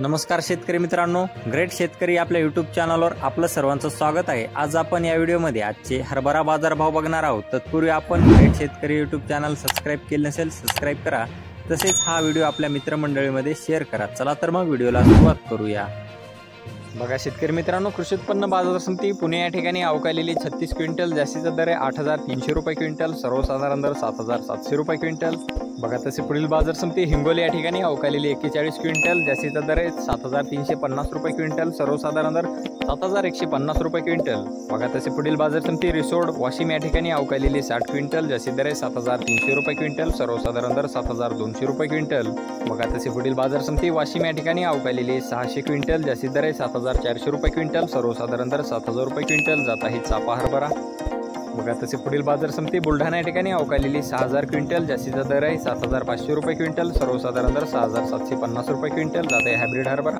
नमस्कार शेतकरी मित्रांनो, ग्रेट शेतकरी आपल्या यूट्यूब चॅनलवर आपलं सर्वांचं स्वागत आहे। आज आपण या व्हिडिओमध्ये आजचे हरभरा बाजारभाव बघणार आहोत। तत्पूर्वी आपण ग्रेट शेतकरी यूट्यूब चॅनल सबस्क्राइब केले नसेल सबस्क्राइब करा, तसेच हा व्हिडिओ आपल्या मित्रमंडळीमध्ये शेअर करा। चला तर मग व्हिडिओला सुरुवात करूया। बघा शेतकरी मित्रांनो, कृषी उत्पन्न बाजार समिती पुणे या ठिकाणी अवकालेली 36 क्विंटल, जास्तीचा दर आहे 8,300 रुपये क्विंटल, सर्वसाधारण दर 7,700 रुपये क्विंटल। बघा तसे पुढील बाजार समिती हिंगोली या ठिकाणी अवकालेली 41 क्विंटल, जास्तीचा दर आहे 7,350 रुपये क्विंटल, सर्वसाधारण दर 7,150 रुपये क्विंटल। बघा तसे पुढील बाजार समिती रिसोड वाशिम या ठिकाणी अवकालेली 60 क्विंटल, जास्तीचा दर आहे 7,300 रुपये क्विंटल, सर्वसाधारण दर 7,200 रुपये क्विंटल। बघा तसे पुढील बाजार समिती वाशिम या ठिकाणी अवकालेली 600 क्विंटल, जास्तीचा दर आहे 7,400 रुपये क्विंटल, सर्वसाधारण दर 7,000 रुपये क्विंटल। जात आहे चापा हरभरा। बघा तसे पुढील बाजार समिती बुलढाणा या ठिकाणी अवकालेली 6,000 क्विंटल, जास्तीचा दर आहे 7,500 रुपये क्विंटल, सर्वसाधारण दर 6,750 रुपये क्विंटल। जात आहे हायब्रिड हरभरा।